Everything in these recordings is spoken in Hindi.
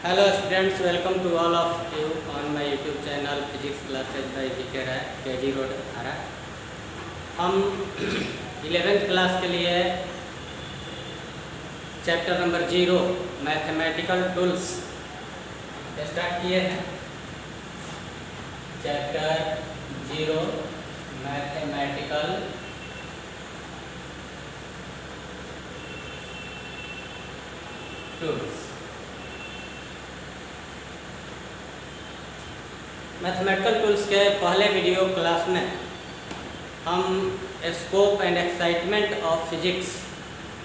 Hello students, welcome to all of you on my YouTube channel Physics Classes by GK Rai, KG Road, आरा। हम 11th क्लास के लिए chapter number 0 mathematical tools start किए हैं। Chapter 0 mathematical tools. Mathematical tools के पहले वीडियो क्लास में हम scope and excitement of physics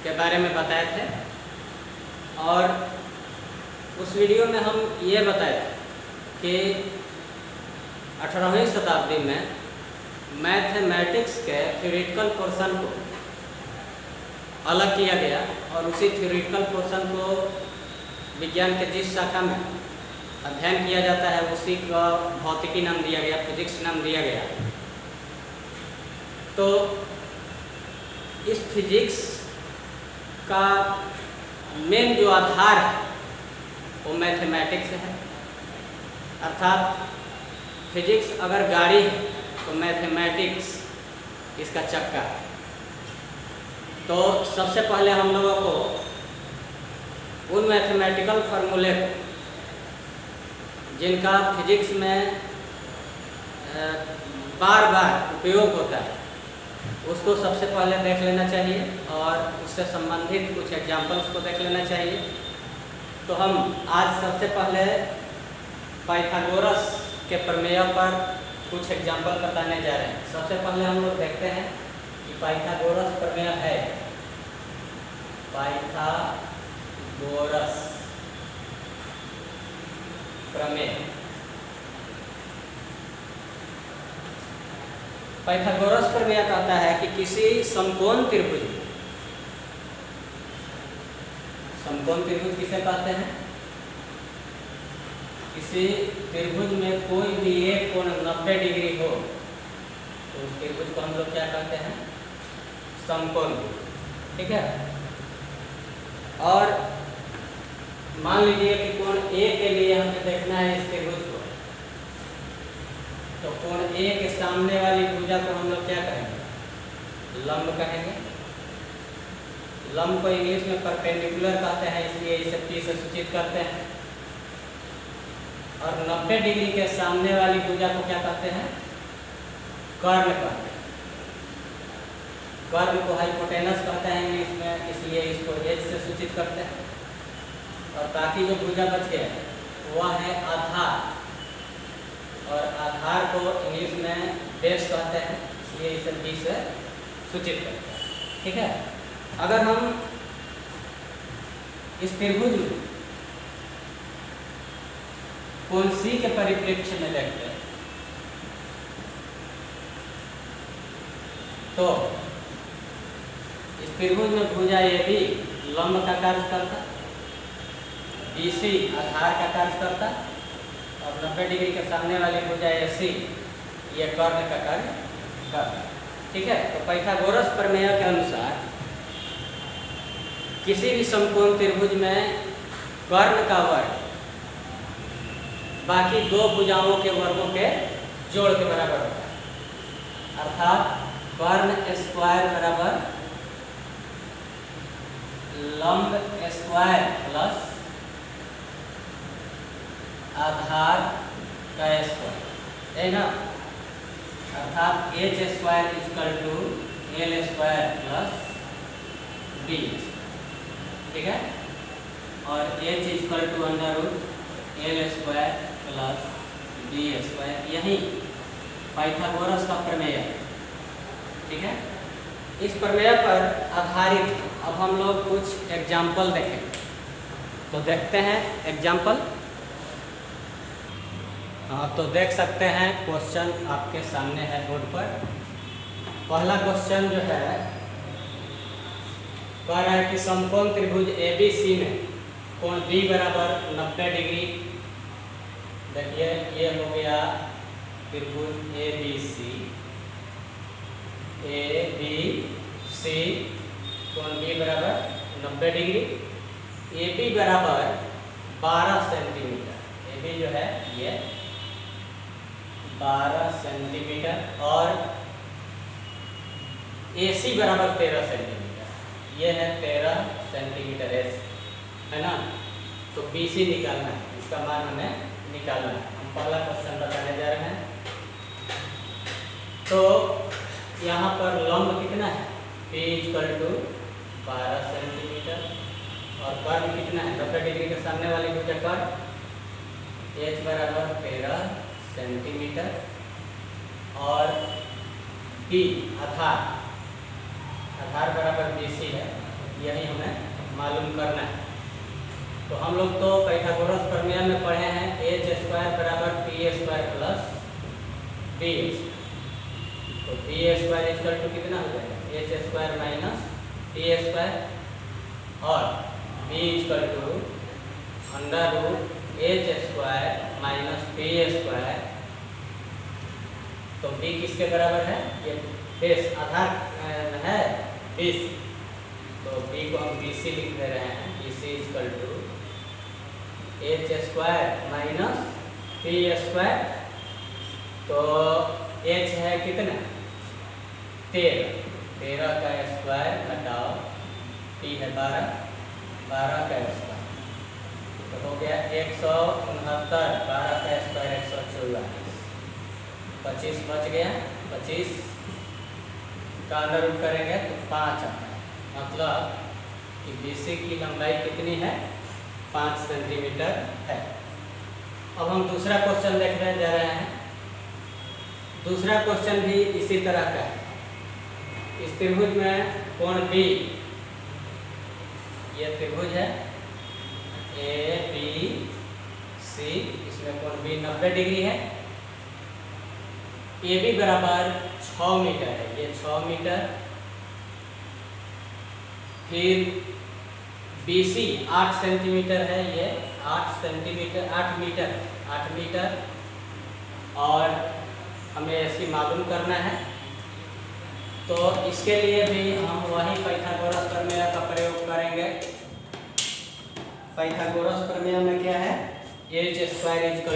के बारे में बताए थे और उस वीडियो में हम ये बताए थे कि 18वीं शताब्दी में मैथमेटिक्स के थ्योरेटिकल पोर्शन को अलग किया गया और उसी थ्योरेटिकल पोर्शन को विज्ञान के जिस शाखा में अध्ययन किया जाता है उसी का भौतिकी नाम दिया गया, फिजिक्स नाम दिया गया। तो इस फिजिक्स का मेन जो आधार है वो मैथमेटिक्स है। अर्थात फिजिक्स अगर गाड़ी है तो मैथमेटिक्स इसका चक्का है। तो सबसे पहले हम लोगों को उन मैथमेटिकल फार्मूले को जिनका फिजिक्स में बार बार उपयोग होता है उसको सबसे पहले देख लेना चाहिए और उससे संबंधित कुछ एग्जाम्पल्स को देख लेना चाहिए। तो हम आज सबसे पहले पाइथागोरस के प्रमेय पर कुछ एग्जाम्पल बताने जा रहे हैं। सबसे पहले हम लोग देखते हैं कि पाइथागोरस प्रमेय है। पाइथागोरस प्रमेय। पाइथागोरस प्रमेय कहता है कि किसी समकोण त्रिभुज, समकोण त्रिभुज किसे कहते हैं? किसी त्रिभुज में कोई भी एक कोण 90 डिग्री हो तो उस त्रिभुज को हम लोग क्या कहते हैं? समकोण। ठीक है। और मान लीजिए कि कोण ए के लिए हमें देखना है इस त्रिभुज को, तो कोण ए के सामने वाली भुजा को हम लोग क्या कहेंगे? लंब कहेंगे। लंब को इंग्लिश में परपेंडिकुलर कहते हैं, इसलिए इसे P से सूचित करते हैं। और 90 डिग्री के सामने वाली भुजा को क्या कहते हैं? कर्ण कहते हैं। कर्ण को हाइपोटेनस कहते हैं इंग्लिश में, इसलिए इसको H से सूचित करते हैं। और बाकी जो भुजा बच गया वह है आधार, और आधार को इंग्लिश में बेस कहते हैं, इसलिए इसे B से सूचित करते हैं। ठीक है। अगर हम इस त्रिभुज में कोण C के परिप्रेक्ष्य में देखते हैं तो इस त्रिभुज में भुजा AB लंब का कार्य करता, BC आधार का कार्य करता और 90 डिग्री के सामने वाली भुजा AC ये कर्ण का कार्य करता। ठीक है। तो पाइथागोरस प्रमेय के अनुसार किसी भी समकोण त्रिभुज में कर्ण का वर्ग बाकी दो भुजाओं के वर्गों के जोड़ के बराबर होता है। अर्थात कर्ण स्क्वायर बराबर लंब स्क्वायर प्लस आधार का स्क्वायर है ना। अर्थात H square equal to L square plus B। ठीक है। और H इक्वल टू under root L square plus B square, यही पाइथागोरस का प्रमेय है। ठीक है। इस प्रमेय पर आधारित अब हम लोग कुछ एग्जाम्पल देखें। तो देखते हैं एग्जाम्पल। हाँ, तो देख सकते हैं क्वेश्चन आपके सामने है बोर्ड पर। पहला क्वेश्चन जो है कह रहा है कि समकोण त्रिभुज ABC में कोण B बराबर 90 डिग्री। देखिए ये हो गया त्रिभुज ABC कोण B बराबर 90 डिग्री। AB बराबर 12 सेंटीमीटर। ए बी जो है ये 12 सेंटीमीटर और ए सी बराबर 13 सेंटीमीटर। ये है 13 सेंटीमीटर एस, है ना। तो बी सी निकालना है, इसका मान हमें निकालना है। हम पहला क्वेश्चन बताने जा रहे हैं। तो यहाँ पर लंब कितना है, P = 12 सेंटीमीटर और कर्व कितना है, 90 डिग्री के सामने वाली भुजा कर्व H बराबर 13 सेंटीमीटर और B आधार बराबर BC है, यही हमें मालूम करना है। तो हम लोग तो पाइथागोरस प्रमेय में पढ़े हैं H² बराबर P² प्लस B। तो P² कितना हो जाएगा, H² माइनस P² और B = √H² माइनस P²। तो B किसके बराबर है, ये बेस आधार है 20, तो B को हम BC लिख दे रहे हैं। BC = H² minus P²। तो H है कितना, 13 का स्क्वायर घटाओ P है 12 का स्क्वायर, तो हो गया 169। 12 का स्क्वायर 144, 25 बच गया। 25 का अंदर रूट करेंगे तो 5 आता है, मतलब कि BC की लंबाई कितनी है, 5 सेंटीमीटर है। अब हम दूसरा क्वेश्चन देखने जा रहे हैं। दूसरा क्वेश्चन भी इसी तरह का है। इस त्रिभुज में कोण B, ये त्रिभुज है ABC, इसमें कोण B 90 डिग्री है। AB बराबर 6 मीटर है, ये 6 मीटर। फिर BC 8 सेंटीमीटर है, ये 8 मीटर और हमें ऐसी मालूम करना है। तो इसके लिए भी हम वही पाइथागोरस प्रमेय का प्रयोग करेंगे। पाइथागोरस प्रमेय में क्या है, H² =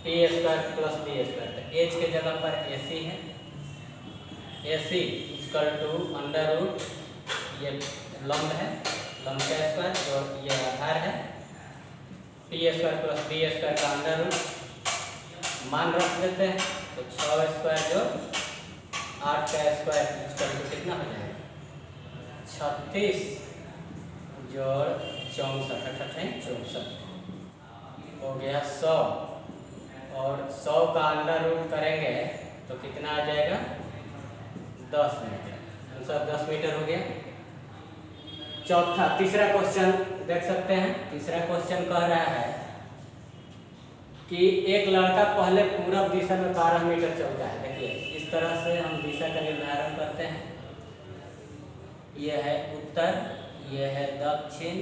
P² plus B²। H के जगह पर AC है, AC = ये लंब है, लंब का स्क्वायर और ये आधार है, P² प्लस B² का अंडर रूट मान रख देते हैं। तो 6² जो 8 का स्क्वायर कितना हो जाएगा, 36 जोड़ 64 हो गया 100 और 100 का अंडर रूट करेंगे तो कितना आ जाएगा, 10 मीटर। आंसर 10 मीटर हो गया। तीसरा क्वेश्चन देख सकते हैं। तीसरा क्वेश्चन कह रहा है कि एक लड़का पहले पूरब दिशा में 12 मीटर चलता है। देखिए इस तरह से हम दिशा का निर्धारण करते हैं। यह है उत्तर, यह है दक्षिण,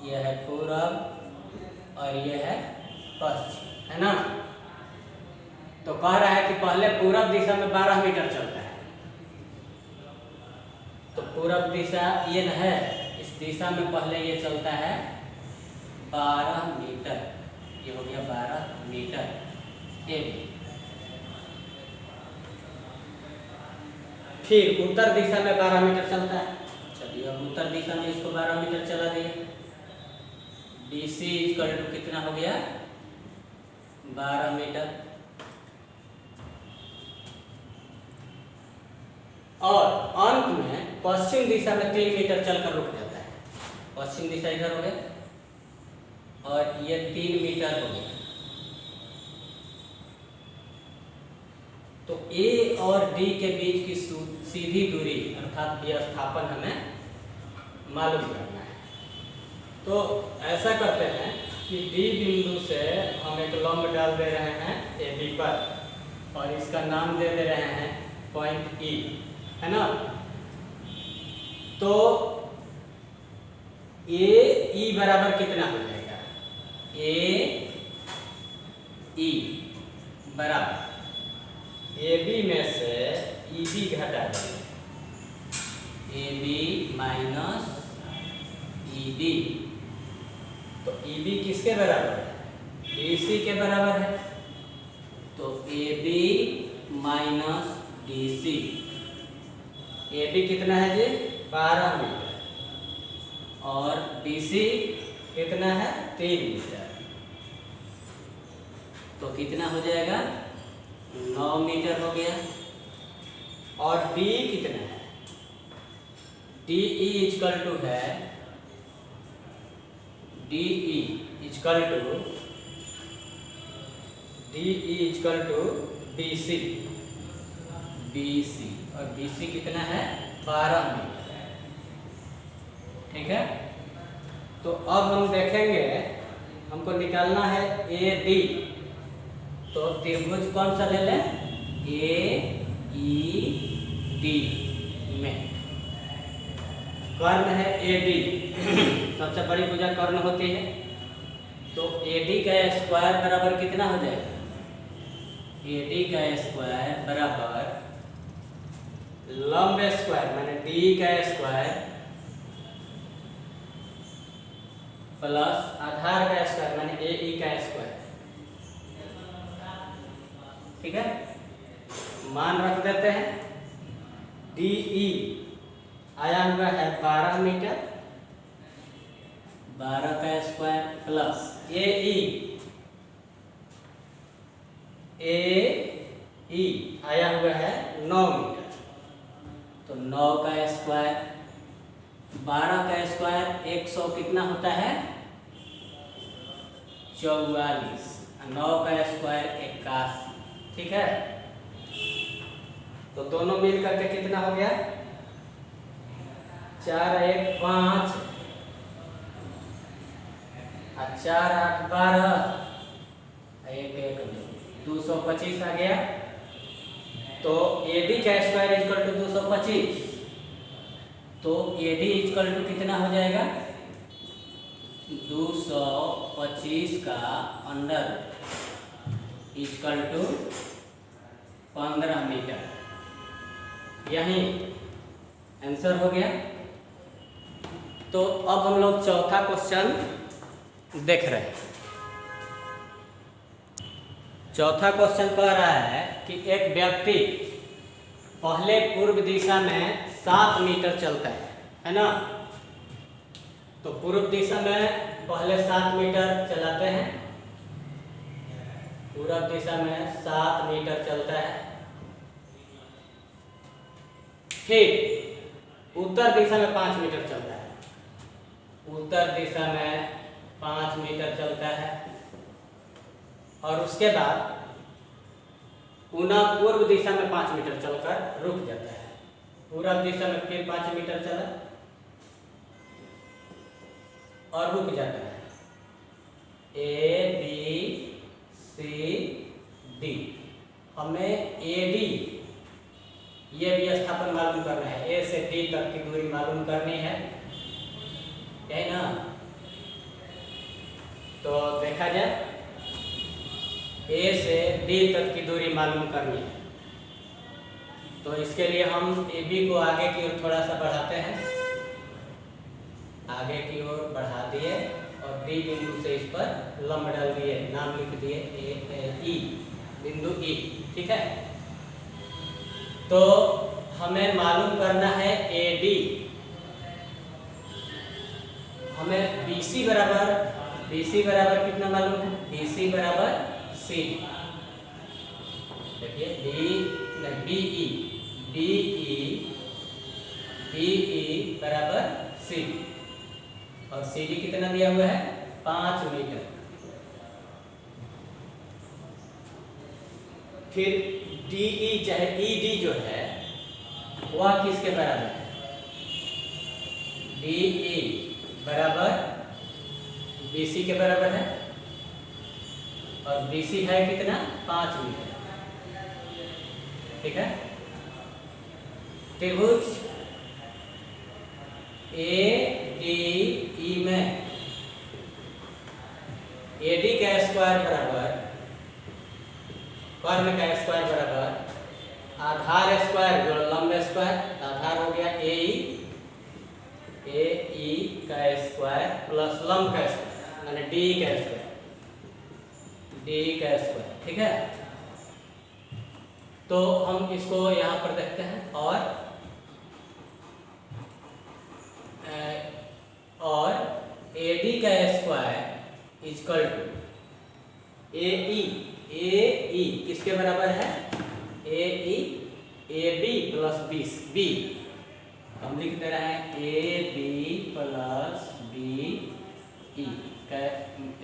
यह है पूरब और यह है पश्चिम, है ना। तो कह रहा है कि पहले पूरब दिशा में 12 मीटर चलता है। तो पूरब दिशा ये न है, इस दिशा में पहले ये चलता है 12 मीटर, ये हो गया 12 मीटर ए। फिर उत्तर दिशा में 12 मीटर चलता है। चलिए अब उत्तर दिशा में इसको 12 मीटर चला दिए। BC = कितना हो गया, 12 मीटर। और अंत में पश्चिम दिशा में 3 मीटर चलकर रुक जाता है। पश्चिम दिशा इधर हो गया और ये 3 मीटर हो गया। तो A और D के बीच की सीधी दूरी अर्थात विस्थापन हमें मालूम करना है। तो ऐसा करते हैं कि D बिंदु से हम एक लंब डाल दे रहे हैं AB पर और इसका नाम दे रहे हैं पॉइंट E, है ना। तो AE बराबर कितना हो जाएगा, AE बराबर AB में से EB घटा देंगे, AB माइनस EB तो EB किसके बराबर है? BC के बराबर है। तो AB माइनस DC, AB कितना है जी? 12 मीटर और BC कितना है? 3 मीटर। तो कितना हो जाएगा? 9 मीटर हो गया। और D कितना है? DE इक्वल टू है DE इक्वल टू BC और BC कितना है? 12 मीटर। ठीक है। तो अब हम देखेंगे, हमको निकालना है AD। तो त्रिभुज कौन सा ले लें? AED में कर्ण है AD, सबसे बड़ी भुजा कर्ण होती है। तो AD का स्क्वायर बराबर कितना हो जाएगा? AD का स्क्वायर बराबर लंब स्क्वायर माने D का स्क्वायर प्लस आधार का स्क्वायर माने AE का स्क्वायर। ठीक है। मान रख देते हैं। DE आया हुआ है 12 मीटर, 12 का स्क्वायर प्लस AE आया हुआ है 9 मीटर। तो 9 का स्क्वायर, 12 का स्क्वायर 100 कितना होता है? 44। 9 का स्क्वायर 81। ठीक है। तो दोनों मिल करके कितना हो गया? 4 1 5 और 4 8 12 1 1 225 आ गया। तो AD का स्क्वायर इक्वल टू 225। तो AD इक्वल टू कितना हो जाएगा? 225 का अंडर इक्वल टू 15 मीटर। यही आंसर हो गया। तो अब हम लोग चौथा क्वेश्चन देख रहे हैं। चौथा क्वेश्चन कह रहा है कि एक व्यक्ति पहले पूर्व दिशा में 7 मीटर चलता है ना? तो पूर्व दिशा में पहले 7 मीटर चलाते हैं, पूर्व दिशा में 7 मीटर चलता है। फिर उत्तर दिशा में 5 मीटर चलता है, उत्तर दिशा में 5 मीटर चलता है। और उसके बाद पुनः पूर्व दिशा में 5 मीटर चलकर रुक जाता है। पूर्व दिशा में फिर 5 मीटर चला और रुक जाता है। A B C D। हमें AD ये भी स्थापन मालूम करना है। A से D तक की दूरी मालूम करनी है ना? तो देखा जाए, A से D तक की दूरी मालूम करनी है। तो इसके लिए हम AB को आगे की ओर थोड़ा सा बढ़ाते हैं, आगे की ओर बढ़ा दिए और D बिंदु से इस पर लंब डाल दिए, नाम लिख दिए E, बिंदु E। ठीक है। तो हमें मालूम करना है AD। हमें BC बराबर कितना मालूम है? BC बराबर C। देखिए BE बराबर C और CD कितना दिया हुआ है? 5 मीटर। फिर DE चाहे ED जो है वह किसके बराबर है? DE बराबर BC के बराबर है और BC है कितना? 5 मीटर। ठीक है। त्रिभुज ADE में AD का स्क्वायर बराबर कर्ण का स्क्वायर बराबर आधार स्क्वायर जो लंब स्क्वायर, आधार हो गया AE का स्क्वायर प्लस लंब का स्क्वायर। मैंने डी का स्क्वायर, डी का स्क्वायर, ठीक है। तो हम इसको यहाँ पर देखते हैं, और AD का स्क्वायर इजकल टू AE किसके बराबर है? AE AB प्लस बी, हम लिख दे रहे हैं AB प्लस BE का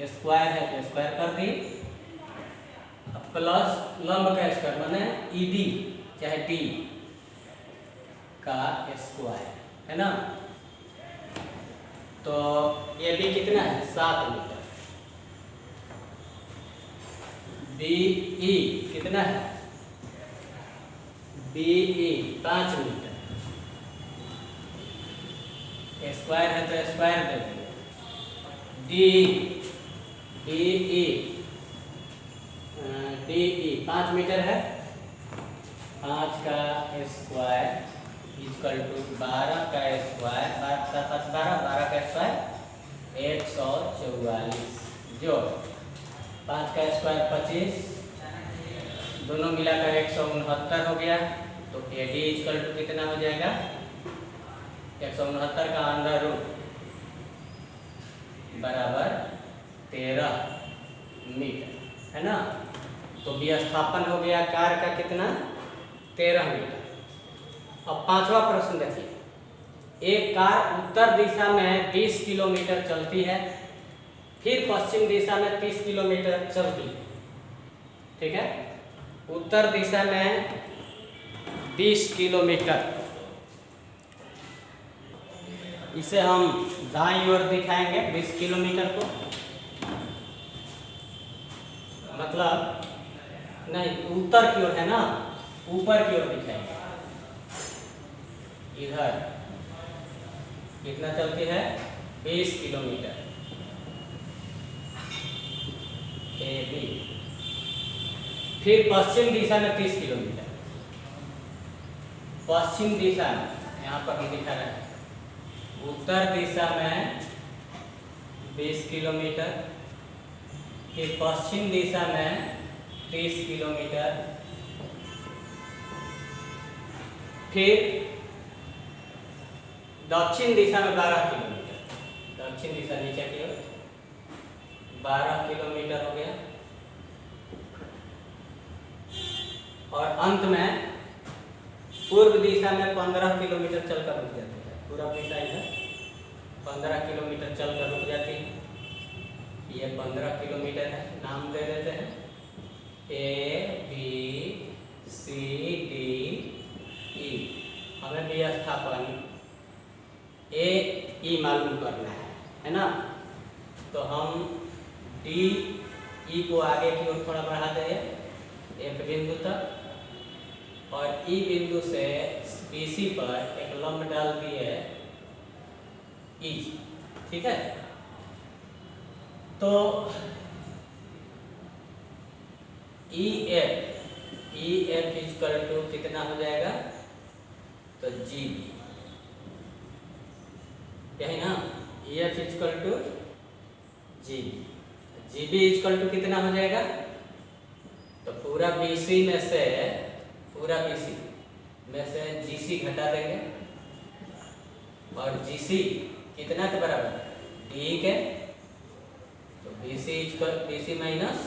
स्क्वायर है तो स्क्वायर कर दी, प्लस लंब का स्क्वायर माने ED चाहे D का स्क्वायर, है ना। तो AB कितना है? 7 मीटर। BE कितना है? BE 5 metre. स्क्वायर है तो स्क्वायर दे देंगे। DE 5 मीटर है, 5 का स्क्वायर इक्वल टू 12 का स्क्वायर, 12 का स्क्वायर 144, जो 5 का स्क्वायर 25, दोनों मिलाकर 169 हो गया। तो AD इक्वल टू कितना हो जाएगा? 169 का अंडर रूट बराबर 13 मीटर, है ना। तो विस्थापन हो गया कार का कितना? 13 मीटर। अब पांचवा प्रश्न देखिए, एक कार उत्तर दिशा में 20 किलोमीटर चलती है, फिर पश्चिम दिशा में 30 किलोमीटर चलती है, ठीक है। उत्तर दिशा में 20 किलोमीटर, इसे हम दाईं ओर दिखाएंगे 20 किलोमीटर को, मतलब नहीं उत्तर की ओर है ना, ऊपर की ओर दिखाएंगे। इधर कितना चलती है? 20 किलोमीटर AB, फिर पश्चिम दिशा में 30 किलोमीटर, पश्चिम दिशा में यहाँ पर हम दिखा रहे हैं, उत्तर दिशा में 20 किलोमीटर, फिर पश्चिम दिशा में 30 किलोमीटर, फिर दक्षिण दिशा में 12 किलोमीटर, दक्षिण दिशा नीचे की ओर 12 किलोमीटर हो गया, और अंत में पूर्व दिशा में 15 किलोमीटर चलकर रुक जाती है, पूरा दिशा इधर 15 किलोमीटर चलकर रुक जाती है। ये 15 किलोमीटर है, नाम दे देते हैं ABCDE। हमें विस्थापन AE मालूम करना है ना। तो हम DE को आगे की ओर थोड़ा बढ़ा देंगे एक बिंदु तक, और E बिंदु से BC पर एक लंब डाल दिए E, ठीक है। तो EF इक्वल टू कितना हो जाएगा? तो GB, यही ना, EF equal to GB equal to कितना हो जाएगा? तो पूरा BC में से GC घटा देंगे, और GC कितना के बराबर? DE के, तो BC माइनस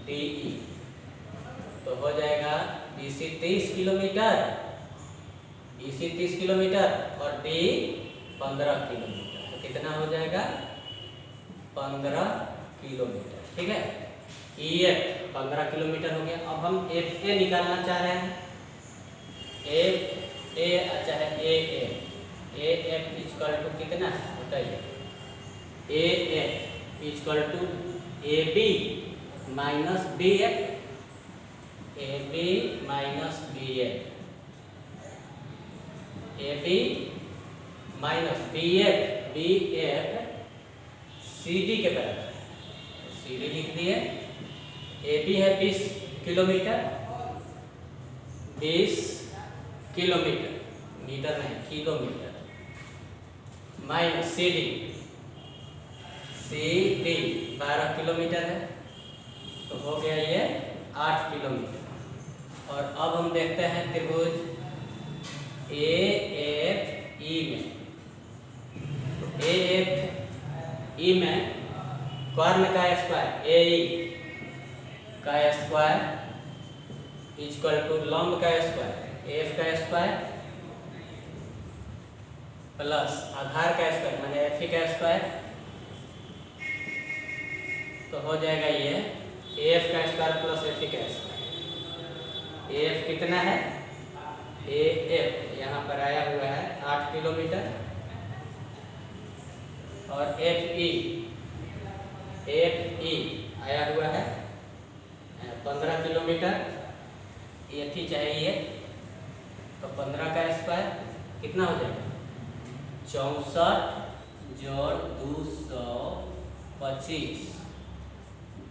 DE, तो हो जाएगा BC 30 किलोमीटर, और DE 15 किलोमीटर, तो कितना हो जाएगा? 15 किलोमीटर, ठीक है। EF 15 किलोमीटर हो गया। अब हम FA निकालना चाह रहे हैं, FA अच्छा है AF इक्वल टू कितना है बताइए? AF equal to AB minus BF, AB minus BF, AB minus BF CD के बराबर है, CD लिख दिए। AB है 20 किलोमीटर, 20 किलोमीटर, मीटर नहीं kilometre, minus CD C D 12 kilometre है, तो हो गया ये 8 किलोमीटर। और अब हम देखते हैं त्रिभुज ए एफ ई में। तो ए एफ ई में कर्ण का स्क्वायर ए ई का स्क्वायर इक्वल टू लंब का स्क्वायर एफ का स्क्वायर प्लस आधार का स्क्वायर माने एफ ई का स्क्वायर, तो हो जाएगा ये एफ का स्क्वायर प्लस एफ ई का स्क्वायर। एफ कितना है, ए एफ यहाँ पर आया हुआ है 8 किलोमीटर, और एफ ई आया हुआ है 15 किलोमीटर। एफ ई चाहिए तो 15 का स्क्वायर कितना हो जाएगा 64 जोड़ 225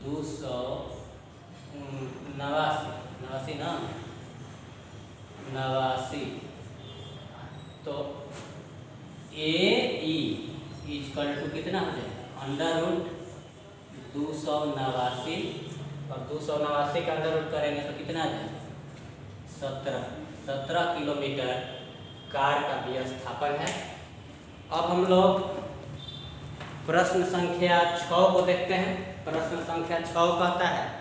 89 ना 89। तो ए ई इक्वल टू कितना हो जाएगा अंडर रूट 289, और 289 का अंडर रूट करेंगे तो कितना आ जाएगा 17 किलोमीटर कार का विस्थापन है। अब हम लोग प्रश्न संख्या 6 को देखते हैं। प्रश्न संख्या 6 कहता है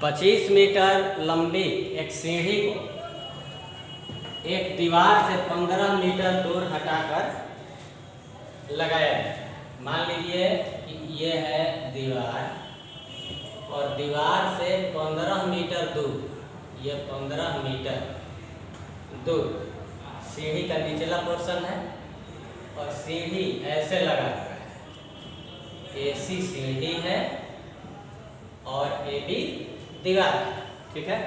पच्चीस मीटर लंबी एक सीढ़ी को एक दीवार से 15 मीटर दूर हटाकर लगाया गया। मान लीजिए कि ये है दीवार, और दीवार से 15 मीटर दूर, ये 15 मीटर दूर सीढ़ी का निचला पोर्शन है, और सीढ़ी ऐसे लगा हुआ है। एसी सीढ़ी है और एबी दीवार है, ठीक है।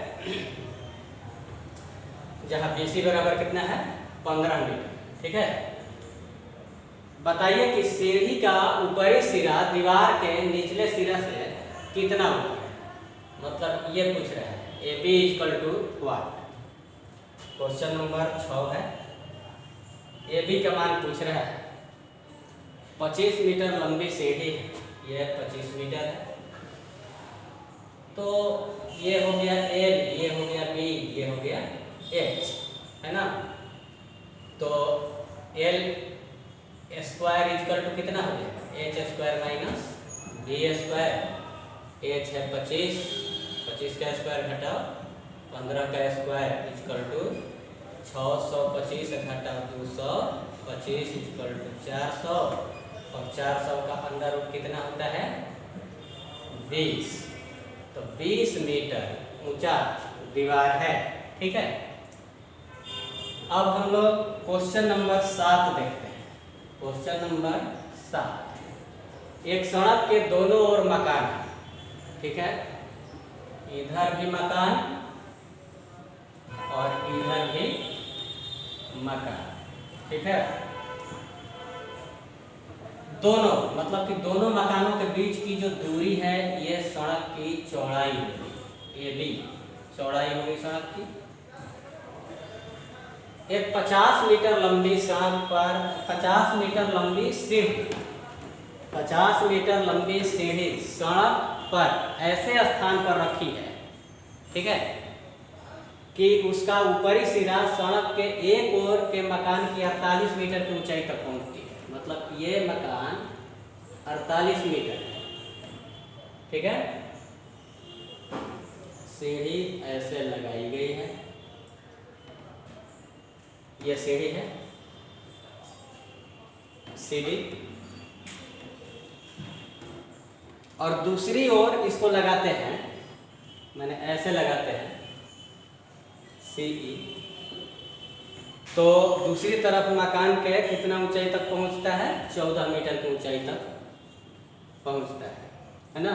जहाँ BC बराबर कितना है 15 मीटर, ठीक है। बताइए कि सीढ़ी का ऊपरी सिरा दीवार के निचले सिरा से कितना ऊपर है, मतलब ये पूछ रहा है AB equal to what. Question number 6 है, AB का मान पूछ रहा है। 25 मीटर लंबी सीढ़ी है, ये 25 मीटर है, तो ये हो गया L, ये हो गया B, ये हो गया H, है ना। तो L स्क्वायर इक्वल टू कितना हो जाएगा H square minus B square. H है 25 का स्क्वायर घटाओ 15 का स्क्वायर इक्वल टू 625 घटाओ 225 इक्वल टू 400, और 400 का अंडर रूट कितना होता है 20। तो 20 मीटर ऊंचा दीवार है, ठीक है। अब हम लोग क्वेश्चन नंबर 7 देखते हैं। क्वेश्चन नंबर 7, एक सड़क के दोनों ओर मकान है, ठीक है। इधर भी मकान और इधर भी मकान, ठीक है। दोनों मतलब कि दोनों मकानों के बीच की जो दूरी है ये सड़क की चौड़ाई होगी, AB चौड़ाई होगी सड़क की। एक 50 मीटर लंबी सड़क पर 50 मीटर लंबी सीढ़ी, 50 मीटर लंबी सीढ़ी सड़क पर ऐसे स्थान पर रखी है, ठीक है, कि उसका ऊपरी सिरा सड़क के एक ओर के मकान की 48 मीटर की ऊंचाई तक पहुंचती है। मतलब ये मकान 48 मीटर है, ठीक है। सीढ़ी ऐसे लगाई गई है, ये सीढ़ी है, सीढ़ी, और दूसरी ओर इसको लगाते हैं, मैंने ऐसे लगाते हैं CE, तो दूसरी तरफ मकान के कितना ऊंचाई तक पहुंचता है 14 मीटर की ऊंचाई तक पहुंचता है ना।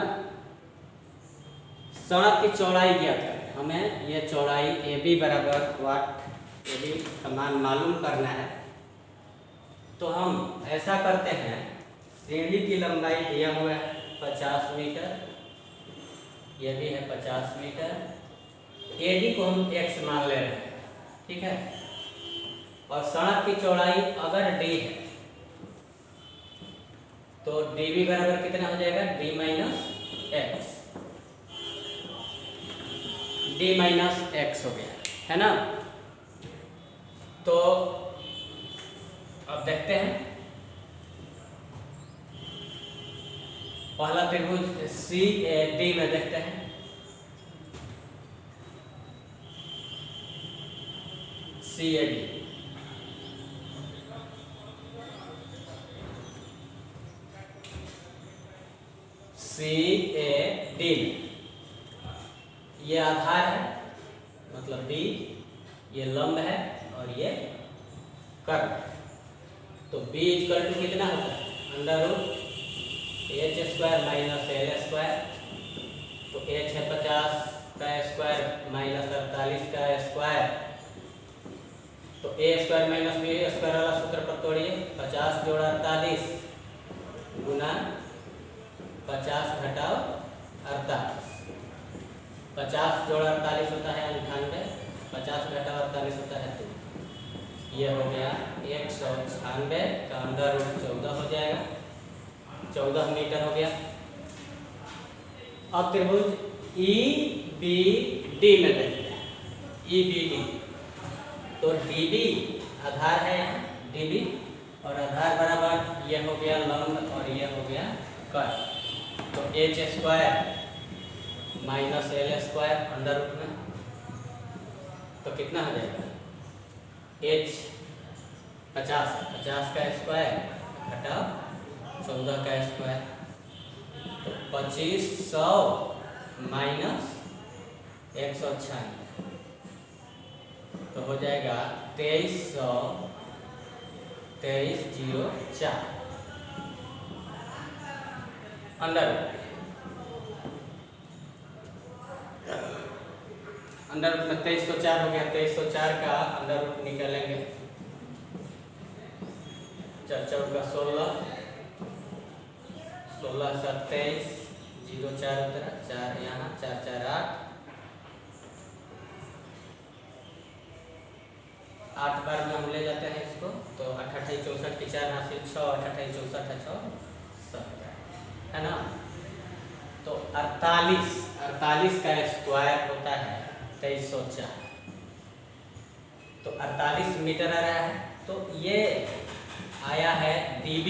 सड़क की चौड़ाई ज्ञात करें, हमें ये चौड़ाई AB बराबर वाट AB का मान मालूम करना है। तो हम ऐसा करते हैं, सीढ़ी की लंबाई दिया हुआ है 50 मीटर, ये भी है 50 मीटर, AD को हम X मान ले रहे हैं, ठीक है। और सड़क की चौड़ाई अगर d है तो db बराबर कितना हो जाएगा, d माइनस x हो गया, है ना। तो अब देखते हैं पहला त्रिभुज CAD में देखते हैं। CAD ये आधार है, मतलब D, ये लंब है और ये कर्व। तो B इक्वल टू कितना होता है, under root h² minus l²। तो h है 50 का स्क्वायर माइनस 48 का स्क्वायर। तो a² माइनस b² वाला सूत्र पर तोड़िए, 50 जोड़ 48 गुना 50 घटाओ 48। 50 जोड़ 48 होता है 98, 50 घटाओ 48 होता है 2। ये हो गया 196 का अंडर रूट 14 हो जाएगा, 14 मीटर हो गया। अब त्रिभुज EBD में देखते हैं। EBD तो DB आधार है यहाँ, DB और आधार बराबर ये हो गया लंब और ये हो गया कर्व। तो h² minus l² under root में, तो कितना हो जाएगा, h 50 का स्क्वायर घटाओ 14 का स्क्वायर। तो 2500 माइनस 196 तो हो जाएगा 2304 अंडर रूट में 2304 हो गया। 2304 का अंडर रूट निकालेंगे, 4 4 का 16, 16 27 0 4 उतरा, 4 यहाँ 4 4 8 बार में हम ले जाते हैं इसको। तो 8 8 64 की 4 हासिल 6, 8 8 64 6 70, है ना। तो 48 का स्क्वायर होता है 2304। तो 48 मीटर आ रहा है। तो ये आया है dB,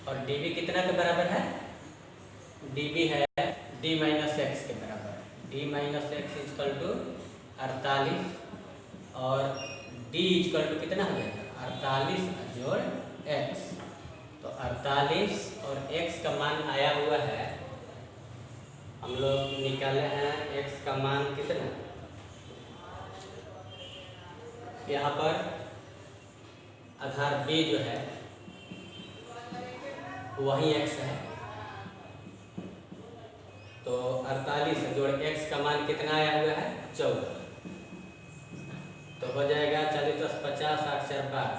और dB कितना के बराबर है, dB है d माइनस एक्स के बराबर। d minus x equal to 48 और d इक्वल टू कितना हो जाएगा, 48 जोड़ x। तो 48 और x का मान आया हुआ है, हम लोग निकाले हैं x का मान कितना, यहाँ पर आधार B जो है वही x है। तो 48 जोड़ x का मान कितना आया हुआ है, 14। तो हो जाएगा 40 + 50 8 4 12।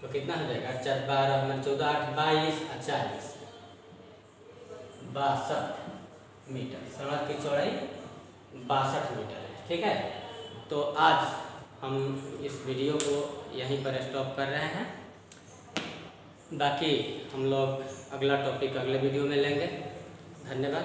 तो कितना हो जाएगा, 8 4 12 14 8 22 40 62 मीटर। सड़क की चौड़ाई 62 मीटर है, ठीक है। तो आज हम इस वीडियो को यहीं पर स्टॉप कर रहे हैं। बाकी हम लोग अगला टॉपिक अगले वीडियो में लेंगे। धन्यवाद।